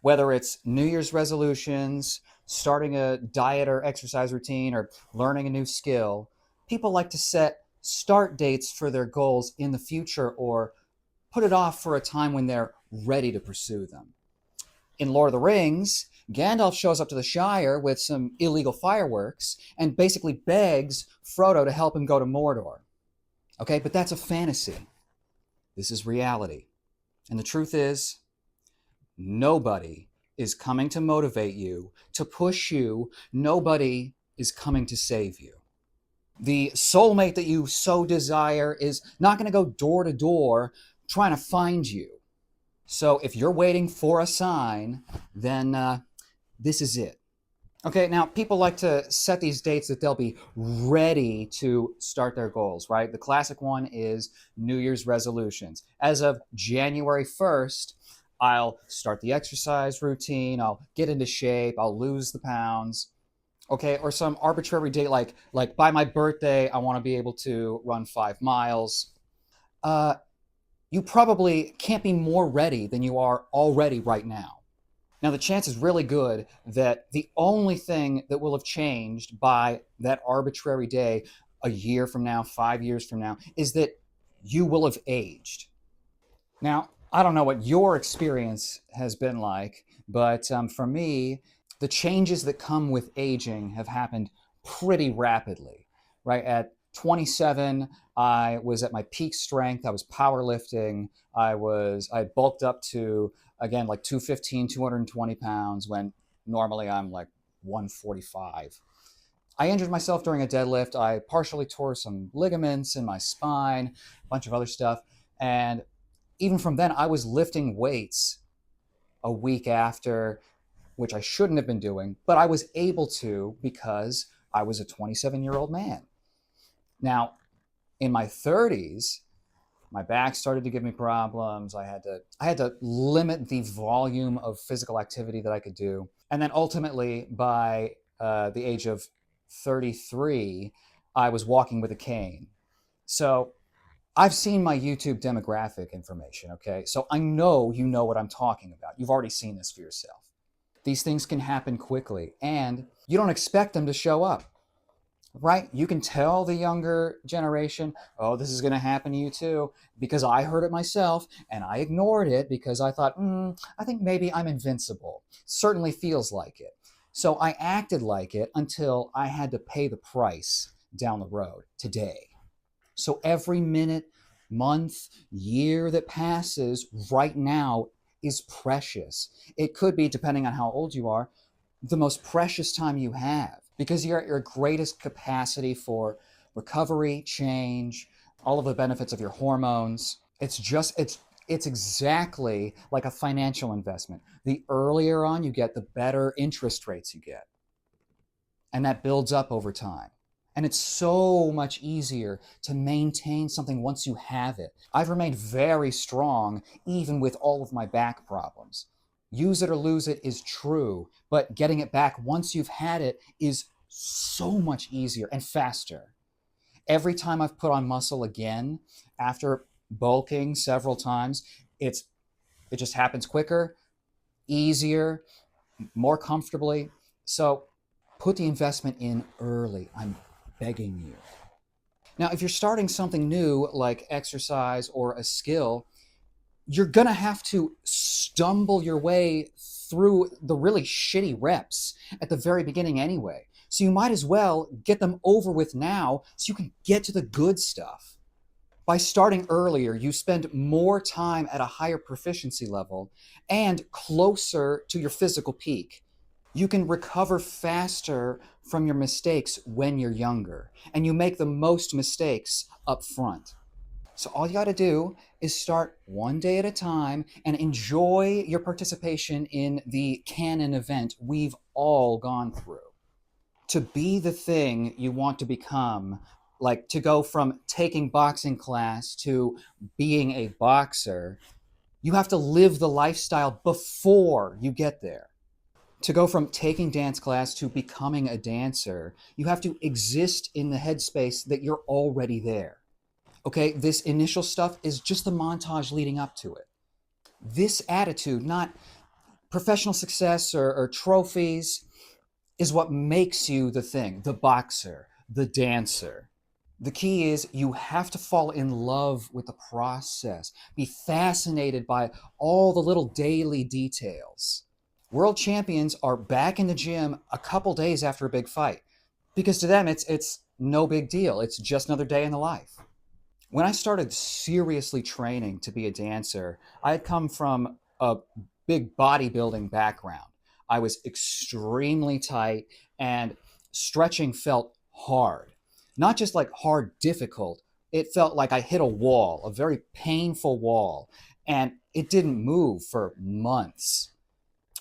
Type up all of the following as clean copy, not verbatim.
Whether it's New Year's resolutions, starting a diet or exercise routine, or learning a new skill, people like to set start dates for their goals in the future or put it off for a time when they're ready to pursue them. In Lord of the Rings, Gandalf shows up to the Shire with some illegal fireworks and basically begs Frodo to help him go to Mordor. Okay, but that's a fantasy. This is reality. And the truth is, nobody is coming to motivate you, to push you. Nobody is coming to save you. The soulmate that you so desire is not going to go door to door trying to find you. So if you're waiting for a sign, then this is it. Okay, now people like to set these dates that they'll be ready to start their goals, right? The classic one is New Year's resolutions. As of January 1st, I'll start the exercise routine, I'll get into shape, I'll lose the pounds. Okay, or some arbitrary date like by my birthday, I want to be able to run 5 miles. Uh, you probably can't be more ready than you are already right now. Now, the chance is really good that the only thing that will have changed by that arbitrary day, a year from now, 5 years from now, is that you will have aged. Now, I don't know what your experience has been like, but for me, the changes that come with aging have happened pretty rapidly, right? At 27, I was at my peak strength. I was powerlifting. I bulked up to, again, like 215, 220 pounds when normally I'm like 145. I injured myself during a deadlift. I partially tore some ligaments in my spine, a bunch of other stuff. And even from then, I was lifting weights a week after, which I shouldn't have been doing, but I was able to because I was a 27-year-old man. Now, in my 30s, my back started to give me problems. I had to limit the volume of physical activity that I could do. And then ultimately, by the age of 33, I was walking with a cane. So I've seen my YouTube demographic information, okay? So I know you know what I'm talking about. You've already seen this for yourself. These things can happen quickly, and you don't expect them to show up, right? You can tell the younger generation, oh, this is going to happen to you too, because I heard it myself, and I ignored it because I thought, I think maybe I'm invincible. Certainly feels like it. So I acted like it until I had to pay the price down the road today. So every minute, month, year that passes right now is precious. It could be, depending on how old you are, the most precious time you have because you're at your greatest capacity for recovery, change, all of the benefits of your hormones. It's exactly like a financial investment. The earlier on you get, the better interest rates you get. And that builds up over time. And it's so much easier to maintain something once you have it. I've remained very strong even with all of my back problems. Use it or lose it is true, but getting it back once you've had it is so much easier and faster. Every time I've put on muscle again, after bulking several times, it just happens quicker, easier, more comfortably. So put the investment in early. I'm begging you. Now, if you're starting something new like exercise or a skill, you're going to have to stumble your way through the really shitty reps at the very beginning anyway. So you might as well get them over with now so you can get to the good stuff. By starting earlier, you spend more time at a higher proficiency level and closer to your physical peak. You can recover faster from your mistakes when you're younger, and you make the most mistakes up front. So all you got to do is start one day at a time and enjoy your participation in the canon event we've all gone through. To be the thing you want to become, like to go from taking boxing class to being a boxer, you have to live the lifestyle before you get there. To go from taking dance class to becoming a dancer, you have to exist in the headspace that you're already there. Okay, this initial stuff is just the montage leading up to it. This attitude, not Professional success or trophies is what makes you the thing, the boxer, the dancer. The key is you have to fall in love with the process, be fascinated by all the little daily details. World champions are back in the gym a couple days after a big fight because to them it's no big deal. It's just another day in the life. When I started seriously training to be a dancer, I had come from a big bodybuilding background. I was extremely tight and stretching felt hard. Not just like hard, difficult, it felt like I hit a wall, a very painful wall, and it didn't move for months.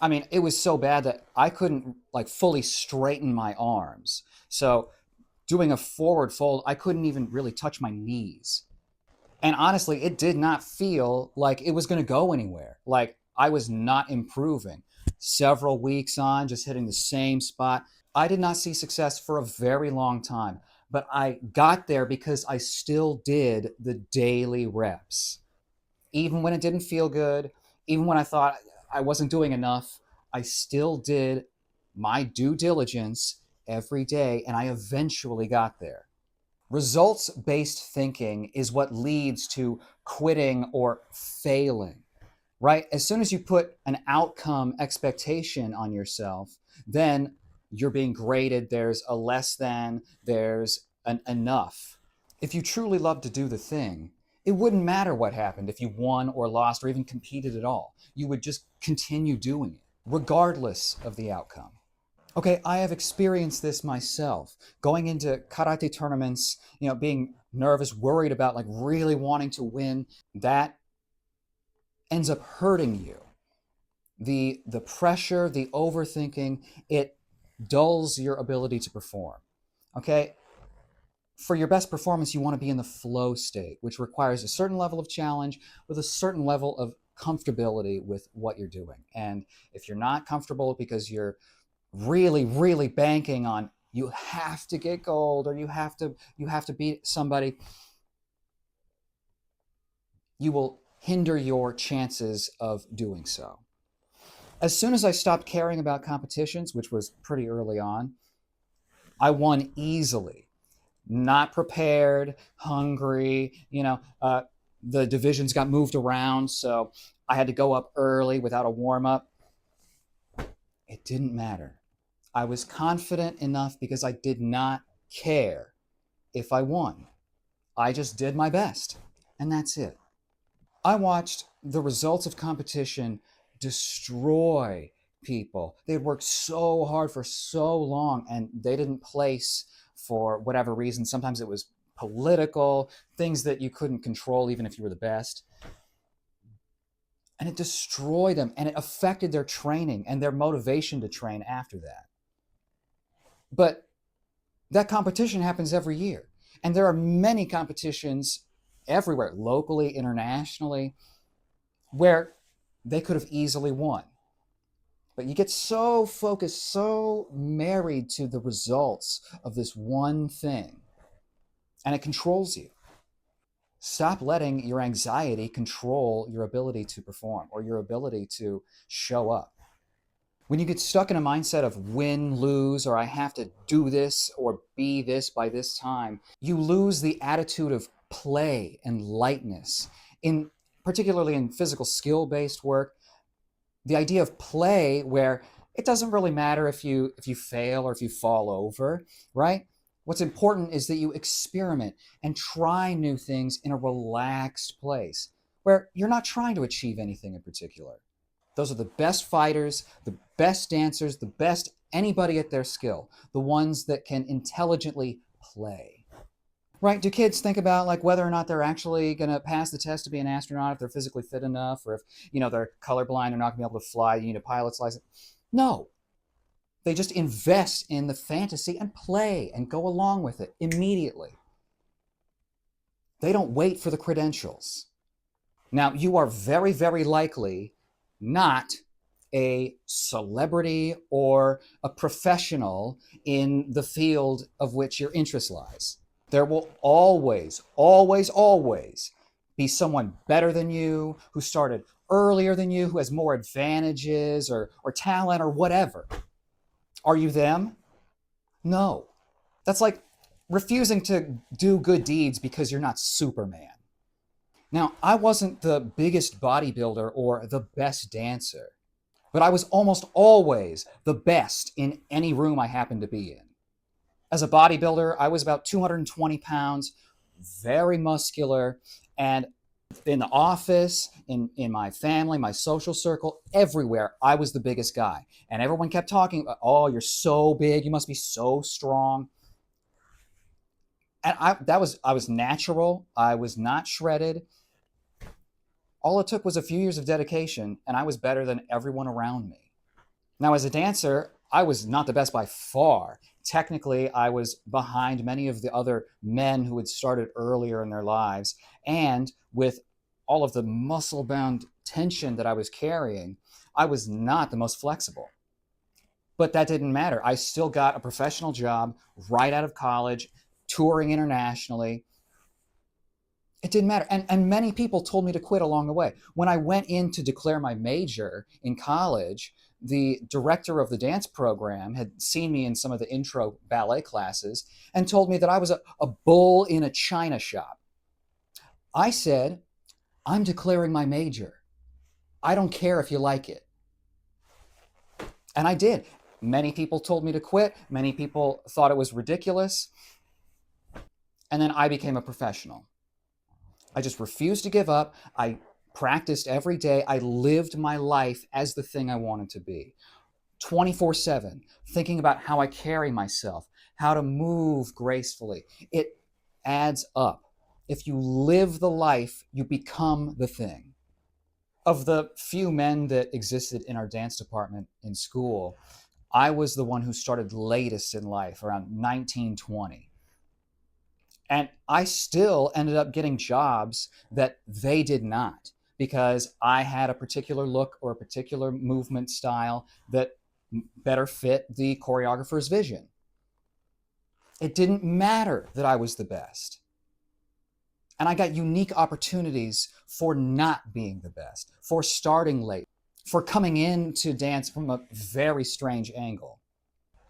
I mean, it was so bad that I couldn't like fully straighten my arms. So doing a forward fold, I couldn't even really touch my knees. And honestly, it did not feel like it was going to go anywhere. Like I was not improving. Several weeks on, just hitting the same spot. I did not see success for a very long time, but I got there because I still did the daily reps. Even when it didn't feel good, even when I thought I wasn't doing enough, I still did my due diligence every day, and I eventually got there. Results based thinking is what leads to quitting or failing, right? As soon as you put an outcome expectation on yourself, then you're being graded. There's a less than, there's an enough. If you truly love to do the thing, it wouldn't matter what happened if you won or lost or even competed at all. You would just continue doing it, regardless of the outcome. Okay, I have experienced this myself. Going into karate tournaments, being nervous, worried about like really wanting to win, that ends up hurting you. The pressure, the overthinking, it dulls your ability to perform. Okay? For your best performance, you want to be in the flow state, which requires a certain level of challenge with a certain level of comfortability with what you're doing. And if you're not comfortable because you're really, really banking on you have to get gold or you have to beat somebody, you will hinder your chances of doing so. As soon as I stopped caring about competitions, which was pretty early on, I won easily. Not prepared, hungry, the divisions got moved around, so I had to go up early without a warm up. It didn't matter. I was confident enough because I did not care if I won. I just did my best, and that's it. I watched the results of competition destroy people. They had worked so hard for so long and they didn't place for whatever reason. Sometimes it was political, things that you couldn't control even if you were the best. And it destroyed them and it affected their training and their motivation to train after that. But that competition happens every year. And there are many competitions everywhere, locally, internationally, where they could have easily won. But you get so focused, so married to the results of this one thing, and it controls you. Stop letting your anxiety control your ability to perform or your ability to show up. When you get stuck in a mindset of win, lose, or I have to do this or be this by this time, you lose the attitude of play and lightness. Particularly in physical skill-based work, the idea of play where it doesn't really matter if you fail or if you fall over, right? What's important is that you experiment and try new things in a relaxed place where you're not trying to achieve anything in particular. Those are the best fighters, the best dancers, the best anybody at their skill, the ones that can intelligently play. Right? Do kids think about like whether or not they're actually going to pass the test to be an astronaut if they're physically fit enough or if, they're colorblind or not going to be able to fly, you need a pilot's license? No. They just invest in the fantasy and play and go along with it immediately. They don't wait for the credentials. Now, you are very, very likely not a celebrity or a professional in the field of which your interest lies. There will always, always, always be someone better than you who started earlier than you, who has more advantages or talent or whatever. Are you them? No. That's like refusing to do good deeds because you're not Superman. Now, I wasn't the biggest bodybuilder or the best dancer, but I was almost always the best in any room I happened to be in. As a bodybuilder, I was about 220 pounds, very muscular, and in the office, in my family, my social circle, everywhere, I was the biggest guy. And everyone kept talking about, oh, you're so big, you must be so strong. And I was natural, I was not shredded. All it took was a few years of dedication, and I was better than everyone around me. Now, as a dancer, I was not the best by far. Technically, I was behind many of the other men who had started earlier in their lives. And with all of the muscle bound tension that I was carrying, I was not the most flexible. But that didn't matter. I still got a professional job right out of college, touring internationally. It didn't matter. And many people told me to quit along the way. When I went in to declare my major in college, the director of the dance program had seen me in some of the intro ballet classes and told me that I was a bull in a china shop. I said, I'm declaring my major. I don't care if you like it. And I did. Many people told me to quit. Many people thought it was ridiculous. And then I became a professional. I just refused to give up. I practiced every day. I lived my life as the thing I wanted to be. 24/7, thinking about how I carry myself, how to move gracefully. It adds up. If you live the life, you become the thing. Of the few men that existed in our dance department in school, I was the one who started latest in life, around 1920. And I still ended up getting jobs that they did not because I had a particular look or a particular movement style that better fit the choreographer's vision. It didn't matter that I was the best. And I got unique opportunities for not being the best, for starting late, for coming into dance from a very strange angle.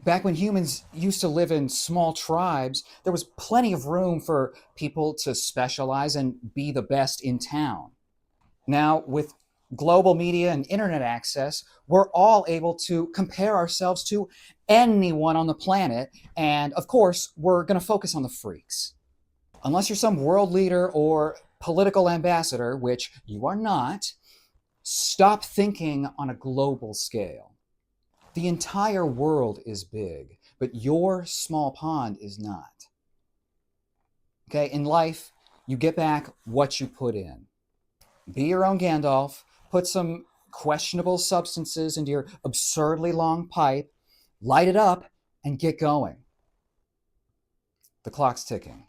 Back when humans used to live in small tribes, there was plenty of room for people to specialize and be the best in town. Now, with global media and internet access, we're all able to compare ourselves to anyone on the planet. And of course, we're going to focus on the freaks. Unless you're some world leader or political ambassador, which you are not, stop thinking on a global scale. The entire world is big, but your small pond is not. Okay, in life, you get back what you put in. Be your own Gandalf, put some questionable substances into your absurdly long pipe, light it up, and get going. The clock's ticking.